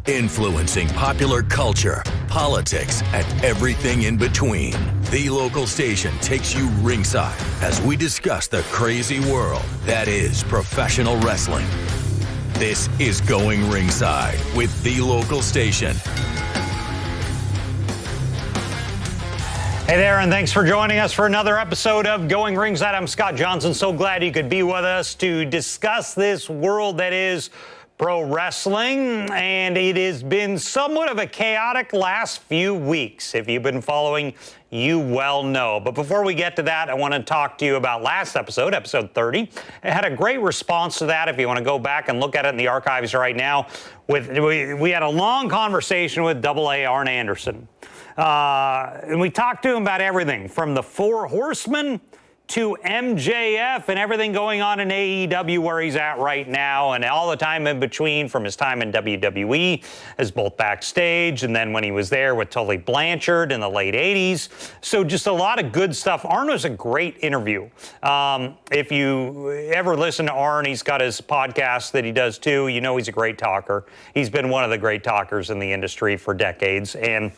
influencing popular culture, politics, and everything in between. The local station takes you ringside as we discuss the crazy world that is professional wrestling. This is Going Ringside with The Local Station. Hey there, and thanks for joining us for another episode of Going Ringside. I'm Scott Johnson. So glad you could be with us to discuss this world that is pro wrestling, and it has been somewhat of a chaotic last few weeks. If you've been following, you well know. But before we get to that, I want to talk to you about last episode, episode 30. It had a great response to that. If you want to go back and look at it in the archives right now, we had a long conversation with AA Arn Anderson. And we talked to him about everything from the Four Horsemen to MJF and everything going on in AEW where he's at right now, and all the time in between from his time in WWE as both backstage and then when he was there with Tully Blanchard in the late 80s. So just a lot of good stuff. Arn was a great interview. If you ever listen to Arn, he's got his podcast that he does too. You know he's a great talker. He's been one of the great talkers in the industry for decades, and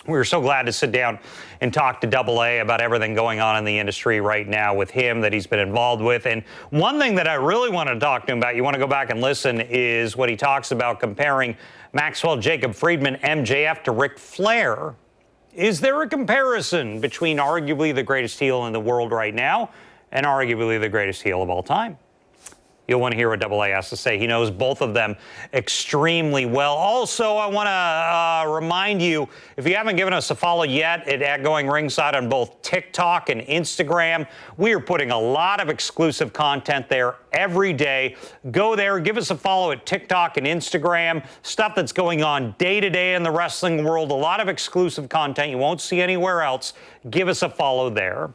we were so glad to sit down and talk to AA about everything going on in the industry right now with him that he's been involved with. And one thing that I really want to talk to him about, you want to go back and listen, is what he talks about comparing Maxwell Jacob Friedman, MJF, to Ric Flair. Is there a comparison between arguably the greatest heel in the world right now and arguably the greatest heel of all time? You'll want to hear what AA has to say. He knows both of them extremely well. Also, I want to remind you, if you haven't given us a follow yet at Going Ringside on both TikTok and Instagram, we are putting a lot of exclusive content there every day. Go there, give us a follow at TikTok and Instagram. Stuff that's going on day to day in the wrestling world. A lot of exclusive content you won't see anywhere else. Give us a follow there.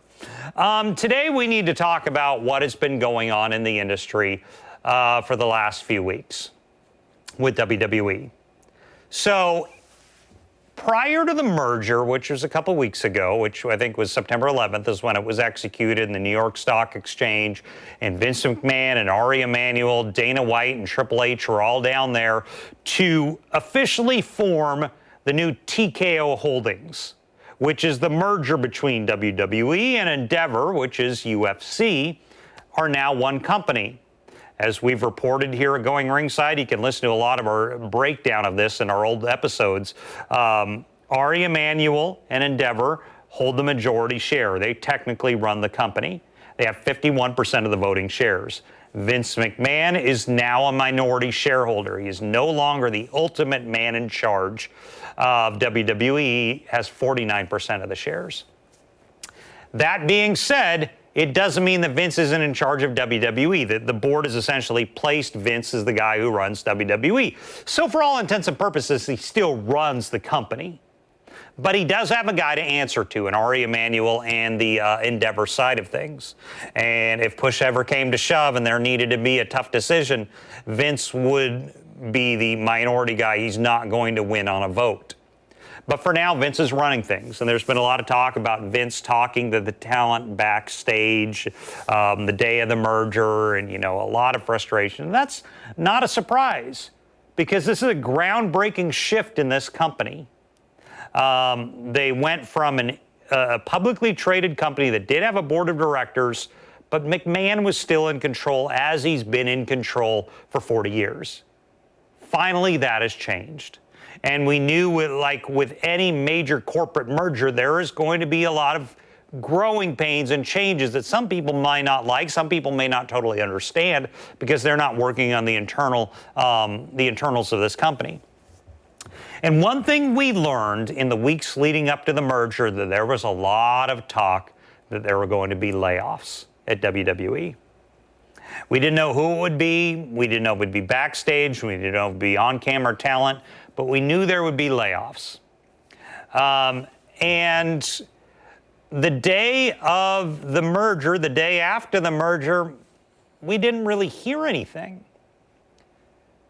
Today we need to talk about what has been going on in the industry for the last few weeks with WWE. So prior to the merger, which was a couple weeks ago, which I think was September 11th is when it was executed in the New York Stock Exchange, and Vince McMahon and Ari Emanuel, Dana White and Triple H were all down there to officially form the new TKO Holdings, which is the merger between WWE and Endeavor, which is UFC, are now one company. As we've reported here at Going Ringside, you can listen to a lot of our breakdown of this in our old episodes. Ari Emanuel and Endeavor hold the majority share. They technically run the company. They have 51% of the voting shares. Vince McMahon is now a minority shareholder. He is no longer the ultimate man in charge of WWE, has 49% of the shares. That being said, it doesn't mean that Vince isn't in charge of WWE. The board has essentially placed Vince as the guy who runs WWE. So for all intents and purposes, he still runs the company. But he does have a guy to answer to, an Ari Emanuel and the Endeavor side of things. And if push ever came to shove and there needed to be a tough decision, Vince would be the minority guy. He's not going to win on a vote. But for now, Vince is running things. And there's been a lot of talk about Vince talking to the talent backstage the day of the merger, and, a lot of frustration. And that's not a surprise, because this is a groundbreaking shift in this company. They went from a publicly traded company that did have a board of directors, but McMahon was still in control, as he's been in control for 40 years. Finally, that has changed. And we knew, with any major corporate merger, there is going to be a lot of growing pains and changes that some people might not like, some people may not totally understand, because they're not working on the internals of this company. And one thing we learned in the weeks leading up to the merger, that there was a lot of talk that there were going to be layoffs at WWE. We didn't know who it would be. We didn't know it would be backstage. We didn't know it would be on-camera talent. But we knew there would be layoffs. And the day of the merger, the day after the merger, we didn't really hear anything.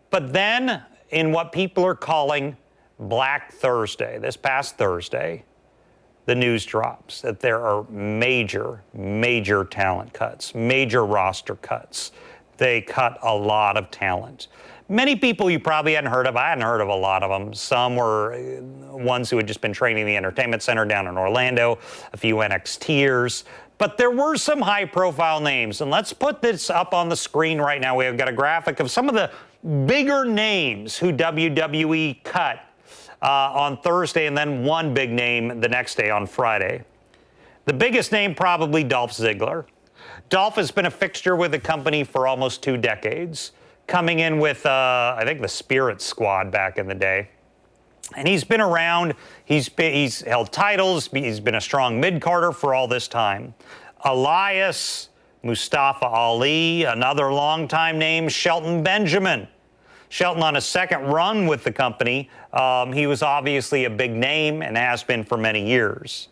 But then, in what people are calling Black Thursday, this past Thursday, the news drops that there are major talent cuts, major roster cuts. They cut a lot of talent. Many people you probably hadn't heard of. I hadn't heard of a lot of them. Some were ones who had just been training the entertainment center down in Orlando, a few NXTers. But there were some high-profile names. And let's put this up on the screen right now. We have got a graphic of some of the bigger names who WWE cut on Thursday, and then one big name the next day on Friday. The biggest name, probably Dolph Ziggler. Dolph has been a fixture with the company for almost 2 decades, coming in with, I think, the Spirit Squad back in the day. And he's been around. He's held titles. He's been a strong mid-carder for all this time. Elias, Mustafa Ali, another longtime name, Shelton Benjamin. Shelton on a second run with the company. He was obviously a big name and has been for many years.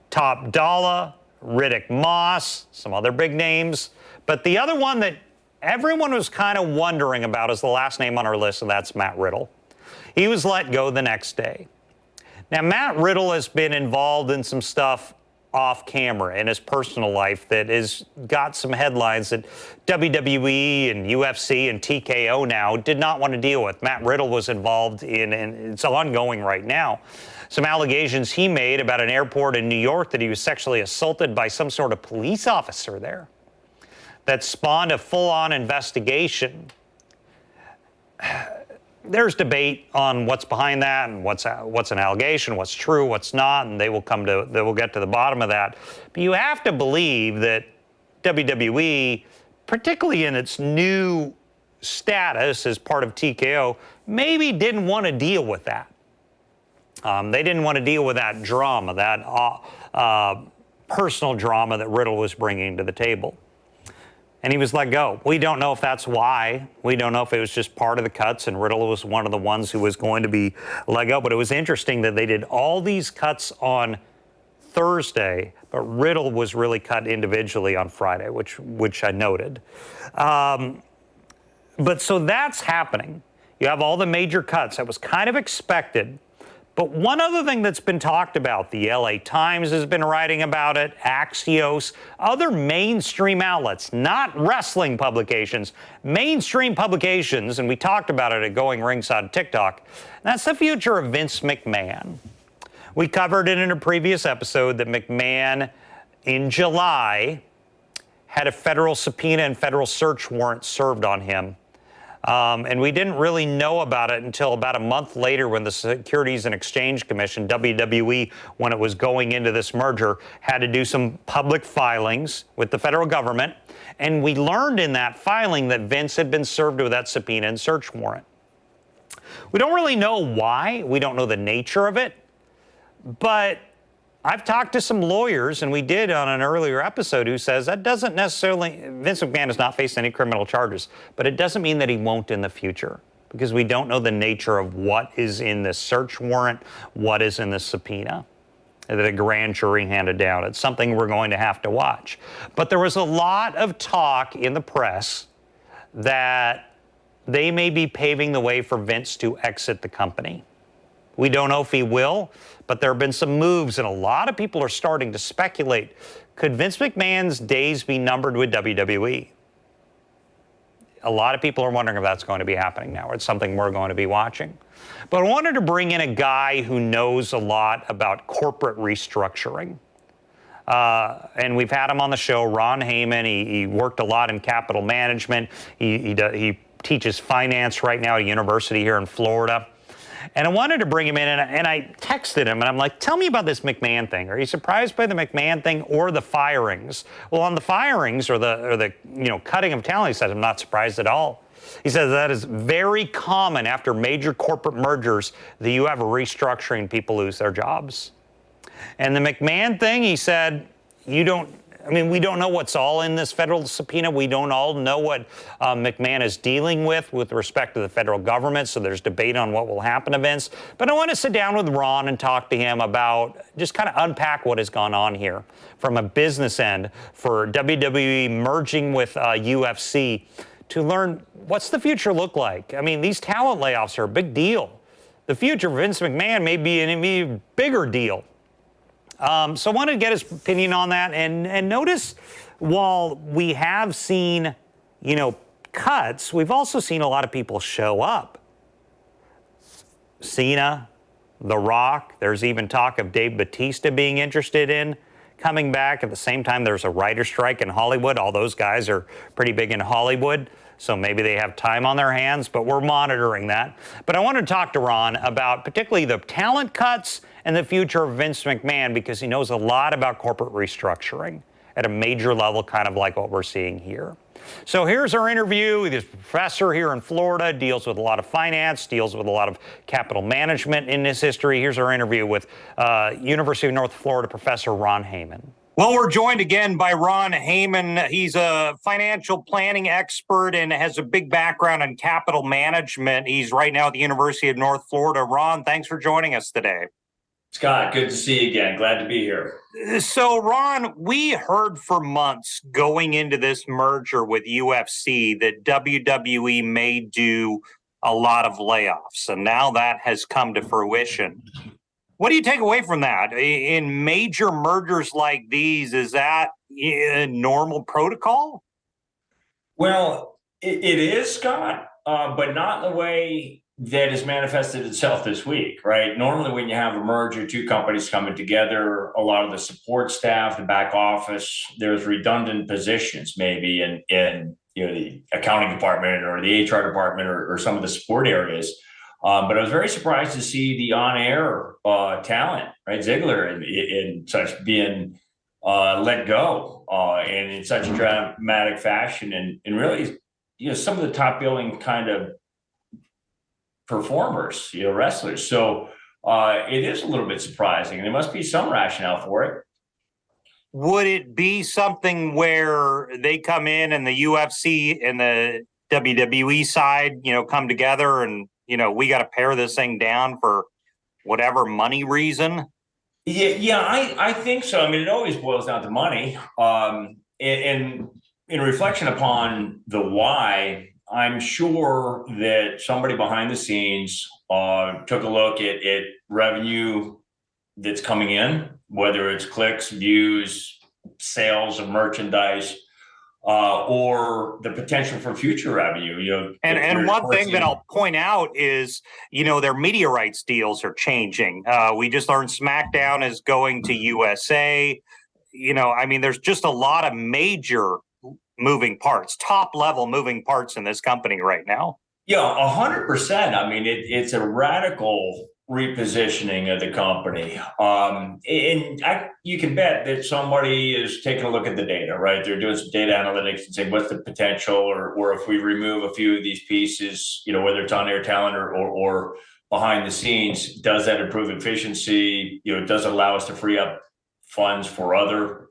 Top Dollar, Riddick Moss, some other big names. But the other one that everyone was kind of wondering about is the last name on our list, and that's Matt Riddle. He was let go the next day. Now, Matt Riddle has been involved in some stuff off camera in his personal life that has got some headlines that WWE and UFC and TKO now did not want to deal with. Matt Riddle was involved in, and it's ongoing right now, some allegations he made about an airport in New York that he was sexually assaulted by some sort of police officer there. That spawned a full-on investigation. There's debate on what's behind that and what's an allegation, what's true, what's not, and they will get to the bottom of that. But you have to believe that WWE, particularly in its new status as part of TKO, maybe didn't want to deal with that. They didn't want to deal with that drama, that personal drama that Riddle was bringing to the table. And he was let go. We don't know if that's why. We don't know if it was just part of the cuts and Riddle was one of the ones who was going to be let go. But it was interesting that they did all these cuts on Thursday, but Riddle was really cut individually on Friday, which I noted. But so that's happening. You have all the major cuts. That was kind of expected. But one other thing that's been talked about, the LA Times has been writing about it, Axios, other mainstream outlets, not wrestling publications, mainstream publications, and we talked about it at Going Ringside TikTok, that's the future of Vince McMahon. We covered it in a previous episode that McMahon, in July, had a federal subpoena and federal search warrant served on him. And we didn't really know about it until about a month later when the Securities and Exchange Commission, WWE, when it was going into this merger, had to do some public filings with the federal government. And we learned in that filing that Vince had been served with that subpoena and search warrant. We don't really know why. We don't know the nature of it. But I've talked to some lawyers, and we did on an earlier episode, who says that doesn't necessarily, Vince McMahon has not faced any criminal charges, but it doesn't mean that he won't in the future, because we don't know the nature of what is in this search warrant, what is in the subpoena that a grand jury handed down. It's something we're going to have to watch. But there was a lot of talk in the press that they may be paving the way for Vince to exit the company. We don't know if he will, but there have been some moves, and a lot of people are starting to speculate. Could Vince McMahon's days be numbered with WWE? A lot of people are wondering if that's going to be happening now. It's something we're going to be watching. But I wanted to bring in a guy who knows a lot about corporate restructuring. And we've had him on the show, Ron Heyman. He worked a lot in capital management. He teaches finance right now at a university here in Florida. And I wanted to bring him in, and I texted him, and I'm like, tell me about this McMahon thing. Are you surprised by the McMahon thing or the firings? Well, on the firings or the cutting of talent, he says, I'm not surprised at all. He says that is very common after major corporate mergers that you have a restructuring, people lose their jobs. And the McMahon thing, he said, we don't know what's all in this federal subpoena. We don't all know what McMahon is dealing with respect to the federal government, so there's debate on what will happen to Vince. But I want to sit down with Ron and talk to him about, just kind of unpack what has gone on here from a business end for WWE merging with UFC to learn what's the future look like. I mean, these talent layoffs are a big deal. The future of Vince McMahon may be an even bigger deal. So I wanted to get his opinion on that. And notice, while we have seen, cuts, we've also seen a lot of people show up. Cena, The Rock, there's even talk of Dave Bautista being interested in coming back. At the same time, there's a writer's strike in Hollywood. All those guys are pretty big in Hollywood, so maybe they have time on their hands, but we're monitoring that. But I want to talk to Ron about particularly the talent cuts and the future of Vince McMahon, because he knows a lot about corporate restructuring at a major level, kind of like what we're seeing here. So here's our interview. He's a professor here in Florida, deals with a lot of finance, deals with a lot of capital management in his history. Here's our interview with University of North Florida professor Ron Heyman. Well, we're joined again by Ron Heyman. He's a financial planning expert and has a big background in capital management. He's right now at the University of North Florida. Ron, thanks for joining us today. Scott, good to see you again. Glad to be here. So, Ron, we heard for months going into this merger with UFC that WWE may do a lot of layoffs, and now that has come to fruition. What do you take away from that? In major mergers like these, is that a normal protocol? Well, it is, Scott, but not in the way that has manifested itself this week, right? Normally, when you have a merger, two companies coming together, a lot of the support staff, the back office, there's redundant positions maybe in the accounting department or the HR department or some of the support areas. But I was very surprised to see the on-air talent, right? Ziggler in such being let go and in such a dramatic fashion, and really, some of the top billing kind of performers, wrestlers. So it is a little bit surprising, and there must be some rationale for it. Would it be something where they come in and the UFC and the WWE side, come together and, we got to pare this thing down for whatever money reason? Yeah, I think so. I mean, it always boils down to money. And in reflection upon the why, I'm sure that somebody behind the scenes took a look at revenue that's coming in, whether it's clicks, views, sales of merchandise, or the potential for future revenue. And one thing that I'll point out is, their media rights deals are changing. We just learned SmackDown is going to USA. There's just a lot of major moving parts, top level moving parts in this company right now. Yeah, 100%. I mean, it's a radical repositioning of the company. You can bet that somebody is taking a look at the data, right? They're doing some data analytics and saying, what's the potential? Or if we remove a few of these pieces, whether it's on air talent or behind the scenes, does that improve efficiency? Does it allow us to free up funds for other,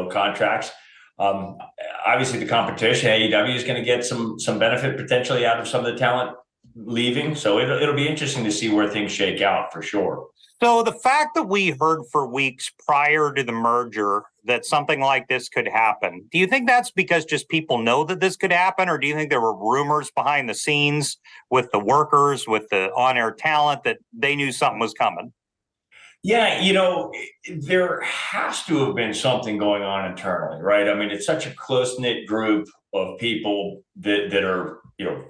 contracts? Obviously, the competition, AEW is going to get some benefit potentially out of some of the talent leaving. So it'll be interesting to see where things shake out for sure. So the fact that we heard for weeks prior to the merger that something like this could happen, do you think that's because just people know that this could happen? Or do you think there were rumors behind the scenes with the workers, with the on-air talent, that they knew something was coming? Yeah, there has to have been something going on internally, right? I mean, it's such a close-knit group of people that are,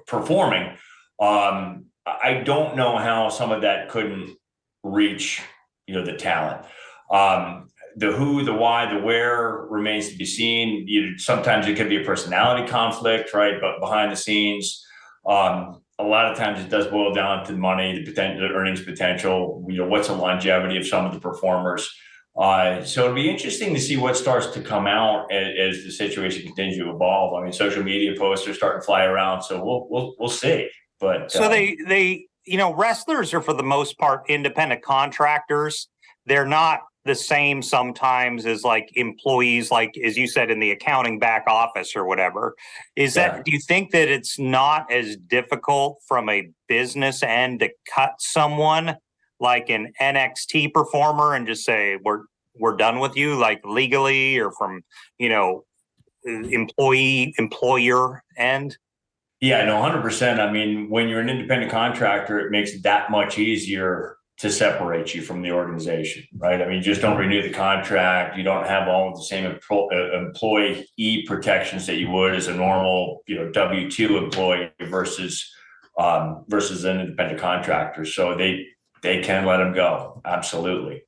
performing. I don't know how some of that couldn't reach, the talent. The who, the why, the where remains to be seen. Sometimes it could be a personality conflict, right? But behind the scenes, a lot of times it does boil down to money, the potential, the earnings potential, what's the longevity of some of the performers. So it'll be interesting to see what starts to come out as the situation continues to evolve. I mean, social media posts are starting to fly around, so we'll see. But so they wrestlers are for the most part independent contractors. They're not the same sometimes as like employees, like as you said, in the accounting back office or whatever. Do you think that it's not as difficult from a business end to cut someone like an NXT performer and just say, we're done with you, like legally, or from, employer end? Yeah, no, 100%. I mean, when you're an independent contractor, it makes it that much easier to separate you from the organization, right? I mean, you just don't renew the contract. You don't have all of the same employee protections that you would as a normal, W-2 employee versus an independent contractor. So they can let them go. Absolutely.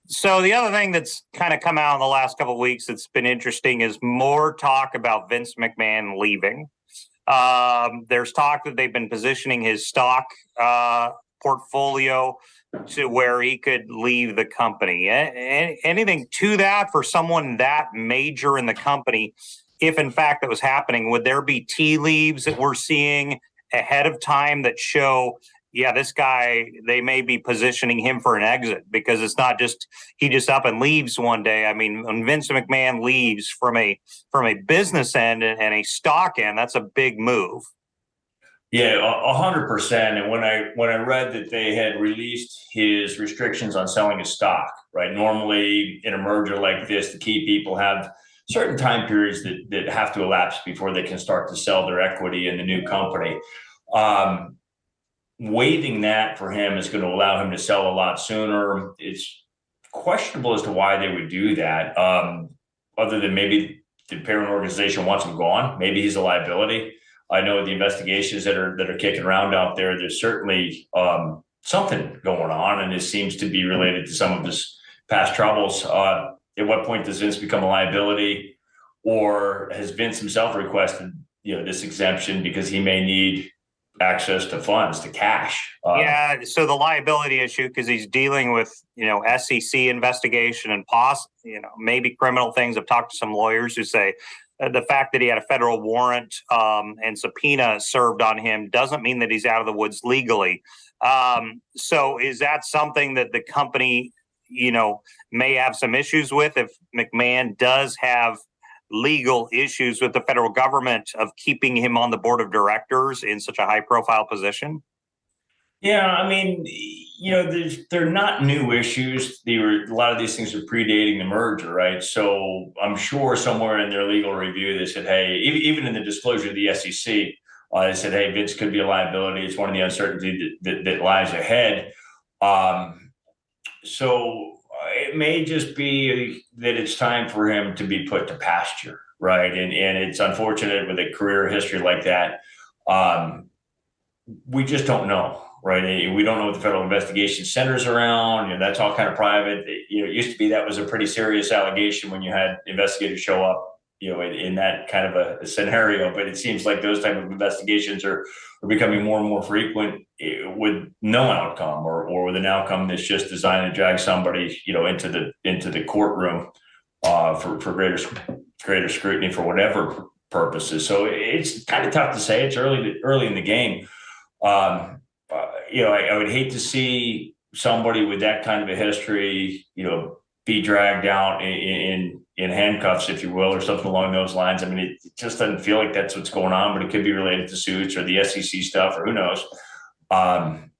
So the other thing that's kind of come out in the last couple of weeks that's been interesting is more talk about Vince McMahon leaving. There's talk that they've been positioning his stock portfolio to where he could leave the company. Anything to that for someone that major in the company? If in fact that was happening, would there be tea leaves that we're seeing ahead of time that show, yeah, this guy, they may be positioning him for an exit, because it's not just he just up and leaves one day. I mean, when Vince McMahon leaves from a business end and a stock end, that's a big move. Yeah, 100%. And when I read that they had released his restrictions on selling his stock, right? Normally in a merger like this, the key people have certain time periods that have to elapse before they can start to sell their equity in the new company. Waiving that for him is going to allow him to sell a lot sooner. It's questionable as to why they would do that, other than maybe the parent organization wants him gone. Maybe he's a liability. I know the investigations that are kicking around out there, there's certainly something going on, and it seems to be related to some of his past troubles. At what point does Vince become a liability, or has Vince himself requested this exemption because he may need access to funds, to cash? Yeah, so the liability issue, because he's dealing with SEC investigation and maybe criminal things. I've talked to some lawyers who say the fact that he had a federal warrant and subpoena served on him doesn't mean that he's out of the woods legally. So is that something that the company may have some issues with, if McMahon does have legal issues with the federal government of keeping him on the board of directors in such a high profile position? Yeah, I mean, they're not new issues. A lot of these things are predating the merger, right? So I'm sure somewhere in their legal review, they said, hey, even in the disclosure of the SEC, they said, hey, Vince could be a liability. It's one of the uncertainties that lies ahead. So it may just be that it's time for him to be put to pasture, right? And it's unfortunate with a career history like that. We just don't know, right? We don't know what the federal investigation centers around. That's all kind of private. It used to be that was a pretty serious allegation when you had investigators show up, in that kind of a scenario. But it seems like those type of investigations are becoming more and more frequent with no outcome, or with an outcome that's just designed to drag somebody, into the courtroom for greater scrutiny for whatever purposes. So it's kind of tough to say. It's early in the game. I would hate to see somebody with that kind of a history, be dragged out in handcuffs, if you will, or something along those lines. I mean, it just doesn't feel like that's what's going on, but it could be related to suits or the SEC stuff, or who knows. And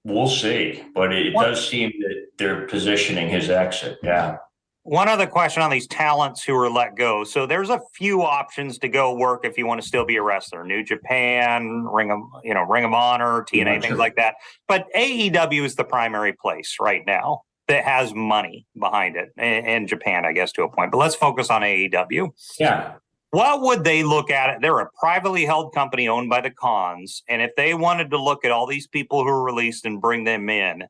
we'll see. But it does seem that they're positioning his exit. Yeah. One other question on these talents who were let go. So there's a few options to go work if you want to still be a wrestler. New Japan, Ring of Honor, TNA, things like that. But AEW is the primary place right now that has money behind it, and Japan, I guess, to a point. But let's focus on AEW. Yeah. What would they look at? They're a privately held company owned by the Khans. And if they wanted to look at all these people who were released and bring them in,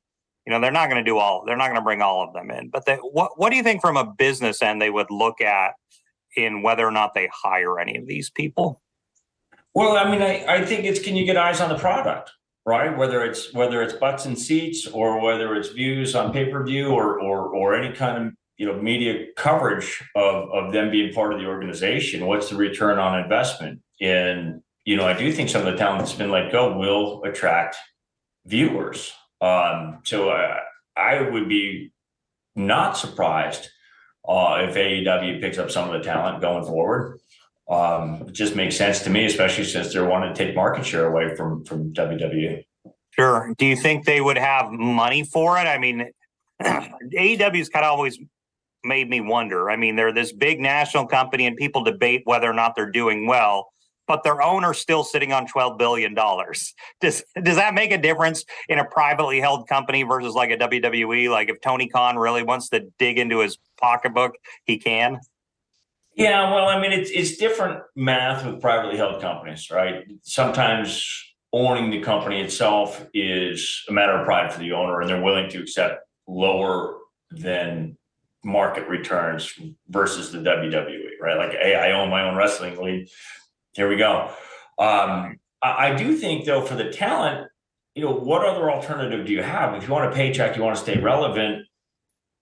they're not going to bring all of them in. But what do you think from a business end they would look at in whether or not they hire any of these people? Well, I mean, I think it's, can you get eyes on the product, right? Whether it's butts and seats, or whether it's views on pay-per-view, or any kind of media coverage of them being part of the organization. What's the return on investment? And I do think some of the talent that's been let go will attract viewers. So I would be not surprised if AEW picks up some of the talent going forward. It just makes sense to me, especially since they're wanting to take market share away from WWE. Sure. Do you think they would have money for it? I mean, AEW's kind of always made me wonder. I mean, they're this big national company, and people debate whether or not they're doing well. but their owner's still sitting on $12 billion. Does that make a difference in a privately held company versus like a WWE? Like if Tony Khan really wants to dig into his pocketbook, he can? Yeah, well, I mean, it's different math with privately held companies, right? Sometimes owning the company itself is a matter of pride for the owner, and they're willing to accept lower than market returns versus the WWE, right? Like, hey, I own my own wrestling league. Here we go. I do think, though, for the talent, what other alternative do you have? If you want a paycheck, you want to stay relevant,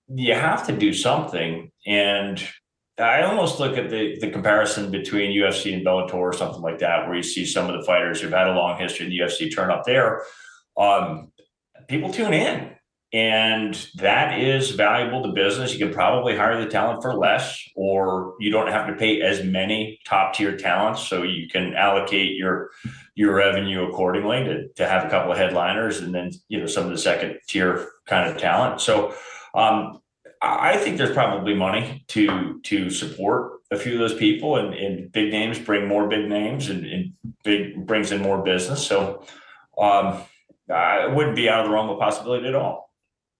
you have to do something. And I almost look at the comparison between UFC and Bellator or something like that, where you see some of the fighters who've had a long history in the UFC turn up there. People tune in, and that is valuable to business. You can probably hire the talent for less, or you don't have to pay as many top tier talents, so you can allocate your revenue accordingly to have a couple of headliners and then some of the second tier kind of talent. So I think there's probably money to support a few of those people, and big names bring more big names, and big brings in more business. So it wouldn't be out of the realm of possibility at all.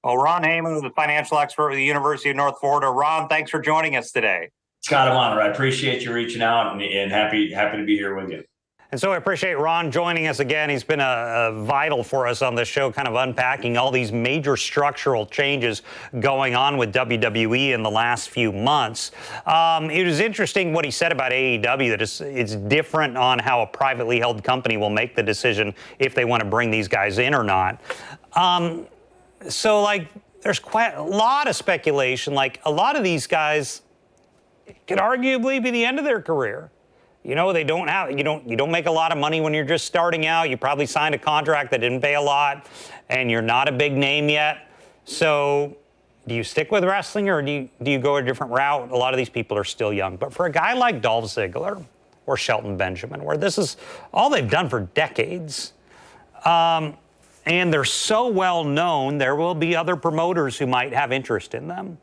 Well, Ron Heyman, the financial expert with the University of North Florida. Ron, thanks for joining us today. Scott, I'm honored. I appreciate you reaching out, and happy to be here with you. And so I appreciate Ron joining us again. He's been vital for us on the show, kind of unpacking all these major structural changes going on with WWE in the last few months. It was interesting what he said about AEW, that it's different on how a privately held company will make the decision if they want to bring these guys in or not. So, like, there's quite a lot of speculation. Like, a lot of these guys could arguably be the end of their career. They don't have, you don't make a lot of money when you're just starting out. You probably signed a contract that didn't pay a lot, and you're not a big name yet. So do you stick with wrestling, or do you go a different route? A lot of these people are still young. But for a guy like Dolph Ziggler or Shelton Benjamin, where this is all they've done for decades, and they're so well known, there will be other promoters who might have interest in them.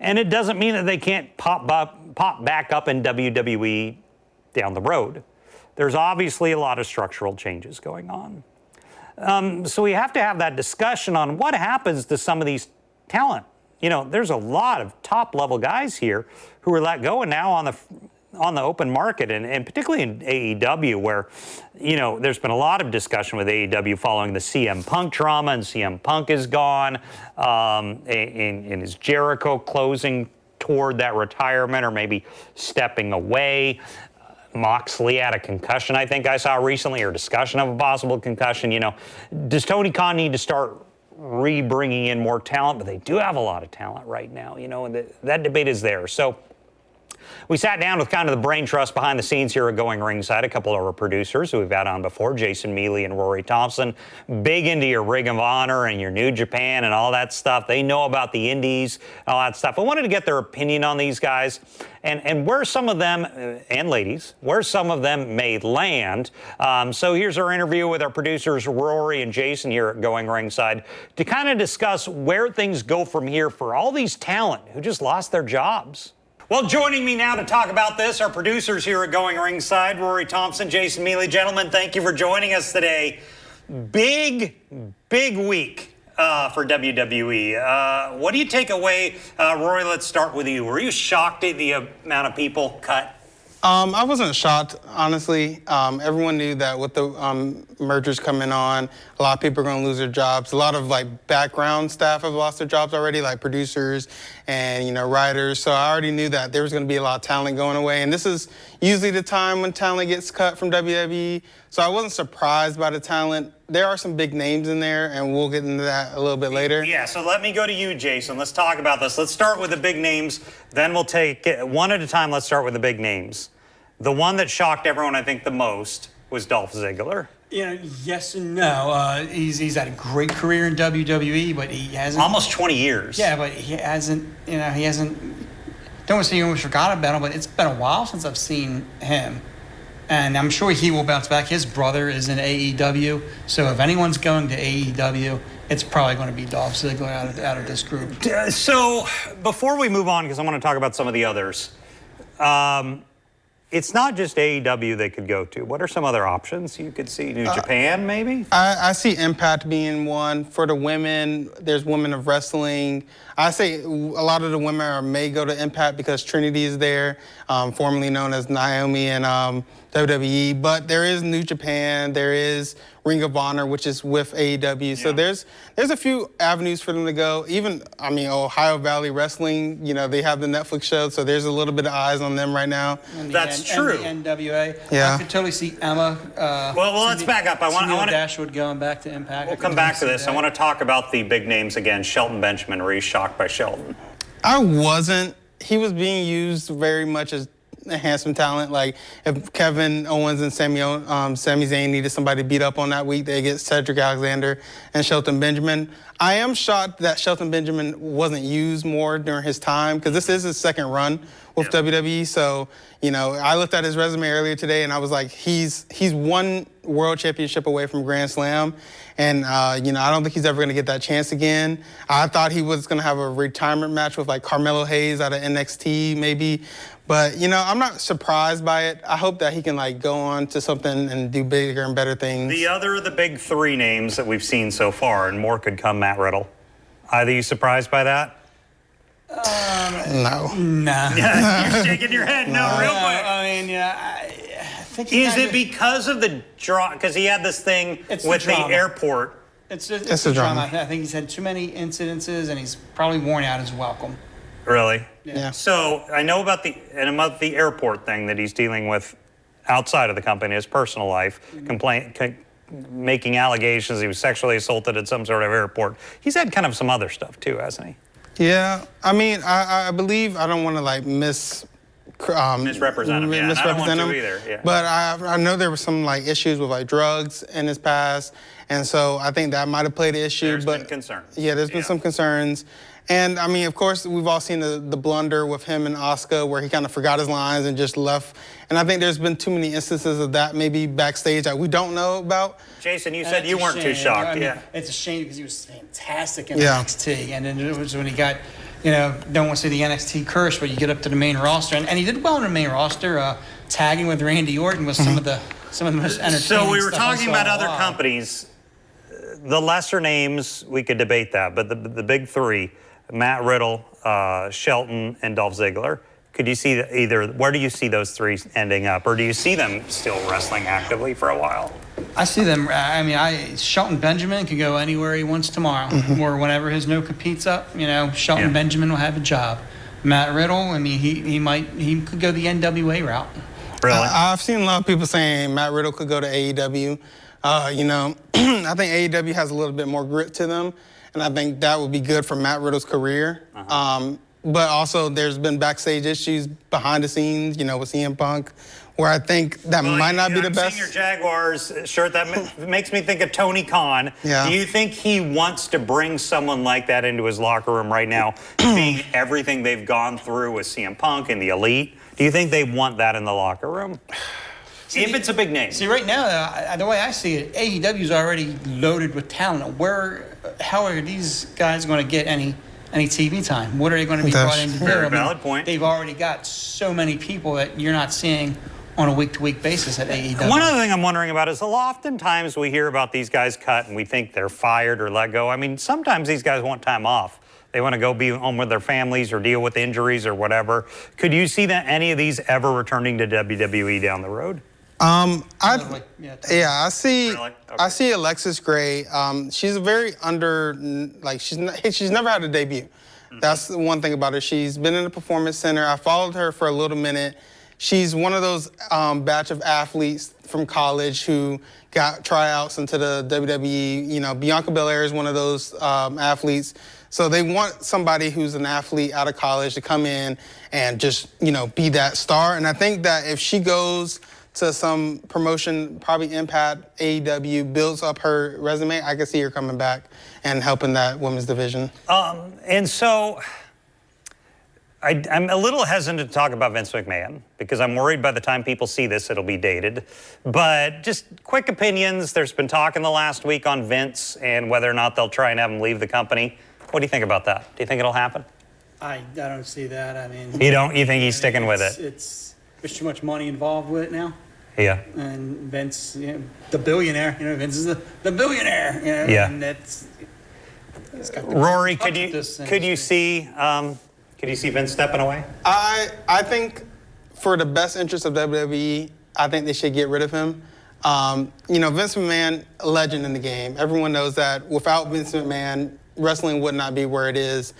And it doesn't mean that they can't pop back up in WWE down the road. There's obviously a lot of structural changes going on. So we have to have that discussion on what happens to some of these talent. There's a lot of top level guys here who are let go and now on the open market, and particularly in AEW, where, there's been a lot of discussion with AEW following the CM Punk drama, and CM Punk is gone, and is Jericho closing toward that retirement or maybe stepping away? Moxley had a concussion, I think I saw recently, or discussion of a possible concussion. Does Tony Khan need to start bringing in more talent? But they do have a lot of talent right now, and that debate is there. So we sat down with kind of the brain trust behind the scenes here at Going Ringside, a couple of our producers who we've had on before, Jason Mealy and Rory Thompson, big into your Ring of Honor and your New Japan and all that stuff. They know about the indies and all that stuff. I wanted to get their opinion on these guys and where some of them, and ladies, where some of them may land. So here's our interview with our producers, Rory and Jason here at Going Ringside, to kind of discuss where things go from here for all these talent who just lost their jobs. Well, joining me now to talk about this, our producers here at Going Ringside, Rory Thompson, Jason Mealy. Gentlemen, thank you for joining us today. Big week for WWE. What do you take away? Rory, let's start with you. Were you shocked at the amount of people cut? I wasn't shocked, honestly. Everyone knew that with the mergers coming on, a lot of people are going to lose their jobs. A lot of background staff have lost their jobs already, like producers and writers. So I already knew that there was going to be a lot of talent going away. And this is usually the time when talent gets cut from WWE. So I wasn't surprised by the talent. There are some big names in there, and we'll get into that a little bit later. Yeah, so let me go to you, Jason. Let's talk about this. Let's start with the big names, then we'll take it one at a time. Let's start with the big names. The one that shocked everyone, I think, the most was Dolph Ziggler. Yes and no. He's had a great career in WWE, but he hasn't... Almost 20 years. Yeah, but he hasn't, don't want to say you almost forgot about him, but it's been a while since I've seen him. And I'm sure he will bounce back. His brother is in AEW, so if anyone's going to AEW, it's probably going to be Dolph Ziggler out of this group. it's not just AEW they could go to. What are some other options you could see? New Japan, maybe? I see Impact being one. For the women, there's Women of Wrestling. I say a lot of the women may go to Impact because Trinity is there, formerly known as Naomi and WWE. But there is New Japan. There is Ring of Honor, which is with AEW. Yeah. So there's a few avenues for them to go. Even, I mean, Ohio Valley Wrestling, you know, they have the Netflix show, so there's a little bit of eyes on them right now. That's true. And the NWA. Yeah. I could totally see Emma. Well, let's back up. I want Dashwood going back to Impact. We'll come back to this. I want to talk about the big names again. Shelton Benjamin. Were you shocked by Shelton? I wasn't. He was being used very much as enhancement talent. Like if Kevin Owens and Sami Zayn needed somebody to beat up on that week, they get Cedric Alexander and Shelton Benjamin. I am shocked that Shelton Benjamin wasn't used more during his time because this is his second run with WWE. So, you know, I looked at his resume earlier today and I was like, he's one world championship away from Grand Slam. And, you know, I don't think he's ever going to get that chance again. I thought he was going to have a retirement match with like Carmelo Hayes out of NXT maybe. But, you know, I'm not surprised by it. I hope that he can, like, go on to something and do bigger and better things. The other of the big three names that we've seen so far, and more could come, Matt Riddle. Either you surprised by that? No. Nah. You're shaking your head. No, real quick. I mean, yeah, I think Is it because of the draw? Because he had this thing with the airport. It's a drama. I think he's had too many incidences, and he's probably worn out his welcome. Really? Yeah. So I know about the airport thing that he's dealing with outside of the company, his personal life, making allegations he was sexually assaulted at some sort of airport. He's had kind of some other stuff too, hasn't he? Yeah. I mean, I believe, I don't want to like misrepresent him. Yeah, misrepresent I don't want him. to either. Yeah. But I know there were some like issues with like drugs in his past, and so I think that might have played an issue. There's been concerns. Yeah, there's been some concerns. And, I mean, of course, we've all seen the blunder with him and Asuka where he kind of forgot his lines and just left. And I think there's been too many instances of that maybe backstage that we don't know about. Jason, you said you weren't too shocked. I mean, it's a shame because he was fantastic in NXT. And then it was when he got, you know, don't want to say the NXT curse, but you get up to the main roster. And he did well in the main roster, tagging with Randy Orton was some of the most entertaining So we were stuff talking about other companies. The lesser names, we could debate that. But the big three, Matt Riddle, Shelton, and Dolph Ziggler. Could you see where do you see those three ending up? Or do you see them still wrestling actively for a while? I see them, I mean, Shelton Benjamin could go anywhere he wants tomorrow. Or whenever his no competes up, you know, Shelton Benjamin will have a job. Matt Riddle, I mean, he could go the NWA route. Really? I've seen a lot of people saying Matt Riddle could go to AEW. You know, I think AEW has a little bit more grit to them. And I think that would be good for Matt Riddle's career. But also there's been backstage issues behind the scenes, you know, with CM Punk, where I think that might not be the best. Seeing your Jaguars shirt, that makes me think of Tony Khan. Yeah. Do you think he wants to bring someone like that into his locker room right now, being everything they've gone through with CM Punk and the Elite? Do you think they want that in the locker room? If it's a big name. See, right now, the way I see it, AEW's already loaded with talent. How are these guys going to get any TV time? What are they going to be brought in to do? Very valid point. They've already got so many people that you're not seeing on a week-to-week basis at AEW. One other thing I'm wondering about is oftentimes we hear about these guys cut and we think they're fired or let go. I mean, sometimes these guys want time off. They want to go be home with their families or deal with injuries or whatever. Could you see that any of these ever returning to WWE down the road? I see. Really? Okay. I see Alexis Gray. She's a very she's never had a debut. That's the one thing about her. She's been in the Performance Center. I followed her for a little minute. She's one of those batch of athletes from college who got tryouts into the WWE. You know, Bianca Belair is one of those athletes. So they want somebody who's an athlete out of college to come in and just, you know, be that star. And I think that if she goes to some promotion, probably Impact, AEW, builds up her resume, I can see her coming back and helping that women's division. And so I'm a little hesitant to talk about Vince McMahon because I'm worried by the time people see this, it'll be dated. But just quick opinions. There's been talk in the last week on Vince and whether or not they'll try and have him leave the company. What do you think about that? Do you think it'll happen? I don't see that. I mean, you think he's sticking with it? there's too much money involved with it now. Yeah. And Vince, the billionaire, Vince is the billionaire, Yeah. and that's. Rory, could you see Vince stepping away? I think for the best interest of WWE, I think they should get rid of him. Vince McMahon, a legend in the game. Everyone knows that without Vince McMahon, wrestling would not be where it is.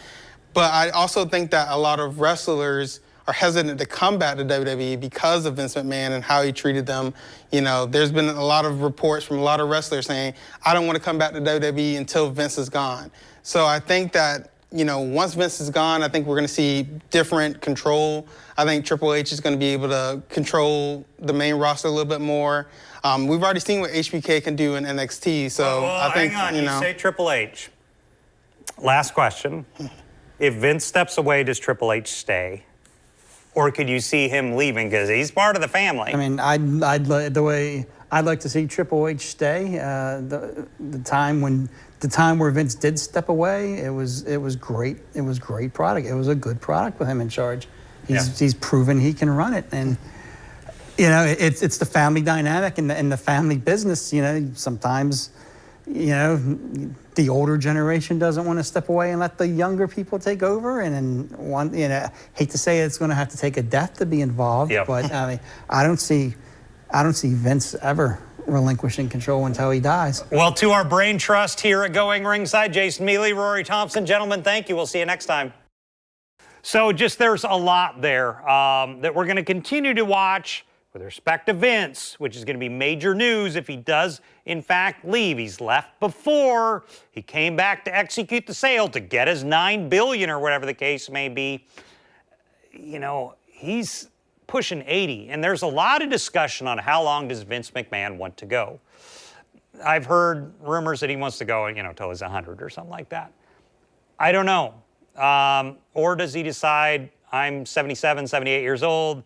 But I also think that a lot of wrestlers are hesitant to come back to WWE because of Vince McMahon and how he treated them. There's been a lot of reports from a lot of wrestlers saying, I don't want to come back to WWE until Vince is gone. So I think that, once Vince is gone, I think we're going to see different control. I think Triple H is going to be able to control the main roster a little bit more. We've already seen what HBK can do in NXT, so I think, hang on. You say Triple H. Last question. If Vince steps away, does Triple H stay? Or could you see him leaving because he's part of the family? I mean, I'd like to see Triple H stay. The time where Vince did step away, it was great. It was great product. It was a good product with him in charge. He's proven he can run it, and it's the family dynamic and the family business. Sometimes, the older generation doesn't want to step away and let the younger people take over. And then hate to say it's going to have to take a death to be involved. Yep. But I mean, I don't see Vince ever relinquishing control until he dies. Well, to our brain trust here at Going Ringside, Jason Mealy, Rory Thompson, gentlemen, thank you. We'll see you next time. So there's a lot there that we're going to continue to watch with respect to Vince, which is going to be major news if he does, in fact, leave. He's left before. He came back to execute the sale to get his $9 billion or whatever the case may be. He's pushing 80, and there's a lot of discussion on how long does Vince McMahon want to go. I've heard rumors that he wants to go, till he's 100 or something like that. I don't know. Or does he decide, I'm 77, 78 years old,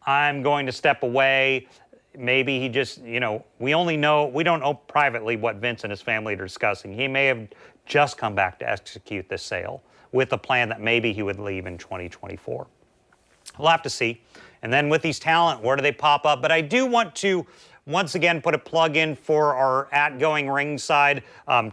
I'm going to step away. Maybe he just, we don't know privately what Vince and his family are discussing. He may have just come back to execute this sale with a plan that maybe he would leave in 2024. We'll have to see. And then with these talent, where do they pop up? But I do want to once again put a plug in for our @Going Ringside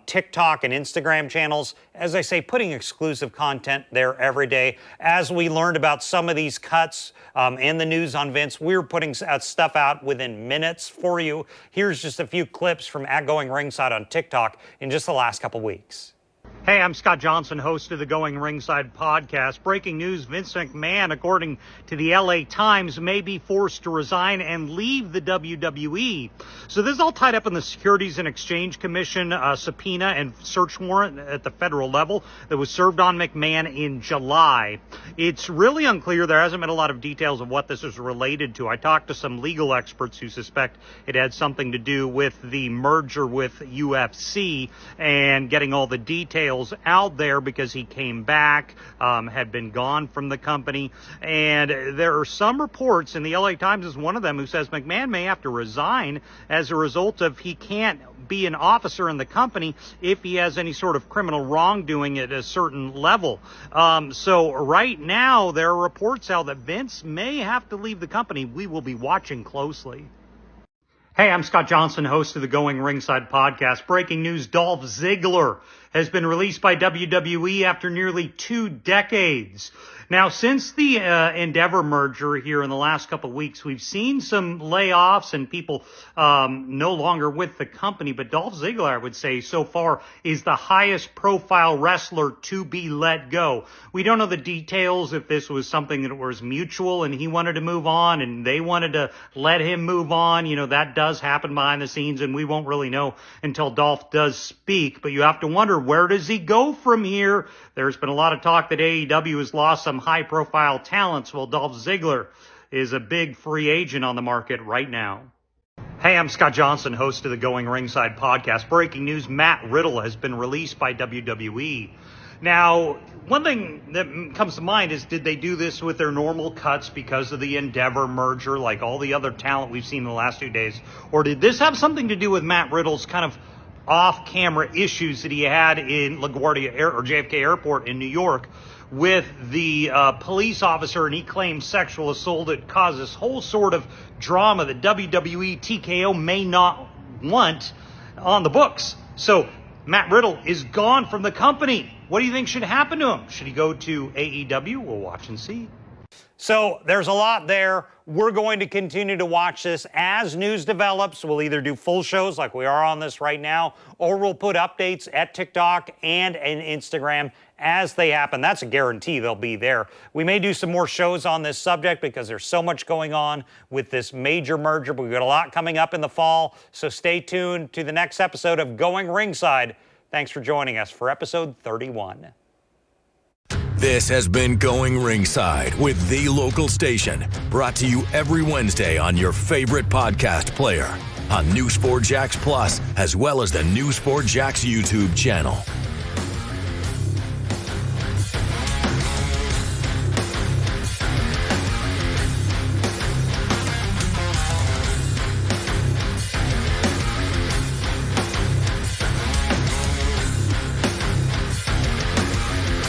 TikTok and Instagram channels. As I say, putting exclusive content there every day. As we learned about some of these cuts and the news on Vince, we're putting stuff out within minutes for you. Here's just a few clips from @Going Ringside on TikTok in just the last couple weeks. Hey, I'm Scott Johnson, host of the Going Ringside podcast. Breaking news, Vince McMahon, according to the LA Times, may be forced to resign and leave the WWE. So this is all tied up in the Securities and Exchange Commission subpoena and search warrant at the federal level that was served on McMahon in July. It's really unclear. There hasn't been a lot of details of what this is related to. I talked to some legal experts who suspect it had something to do with the merger with UFC and getting all the details out there because he came back, had been gone from the company. And there are some reports, and the LA Times is one of them, who says McMahon may have to resign as a result of he can't be an officer in the company if he has any sort of criminal wrongdoing at a certain level. So right now, there are reports out that Vince may have to leave the company. We will be watching closely. Hey, I'm Scott Johnson, host of the Going Ringside podcast. Breaking news, Dolph Ziggler has been released by WWE after nearly 2 decades. Now, since the Endeavor merger here in the last couple of weeks, we've seen some layoffs and people no longer with the company. But Dolph Ziggler, I would say, so far is the highest profile wrestler to be let go. We don't know the details, if this was something that was mutual and he wanted to move on and they wanted to let him move on. That does happen behind the scenes, and we won't really know until Dolph does speak. But you have to wonder, where does he go from here? There's been a lot of talk that AEW has lost some high-profile talents. Well, Dolph Ziggler is a big free agent on the market right now. Hey, I'm Scott Johnson, host of the Going Ringside podcast. Breaking news, Matt Riddle has been released by WWE. Now, one thing that comes to mind is, did they do this with their normal cuts because of the Endeavor merger, like all the other talent we've seen in the last 2 days? Or did this have something to do with Matt Riddle's kind of off-camera issues that he had in LaGuardia or JFK Airport in New York, with the police officer, and he claims sexual assault. It causes whole sort of drama that WWE TKO may not want on the books. So Matt Riddle is gone from the company. What do you think should happen to him? Should he go to AEW? We'll watch and see. So there's a lot there. We're going to continue to watch this as news develops. We'll either do full shows like we are on this right now, or we'll put updates at TikTok and Instagram as they happen. That's a guarantee they'll be there. We may do some more shows on this subject because there's so much going on with this major merger, but we've got a lot coming up in the fall. So stay tuned to the next episode of Going Ringside. Thanks for joining us for episode 31. This has been Going Ringside with The Local Station, brought to you every Wednesday on your favorite podcast player, on New Sport Jax Plus, as well as the New Sport Jax YouTube channel.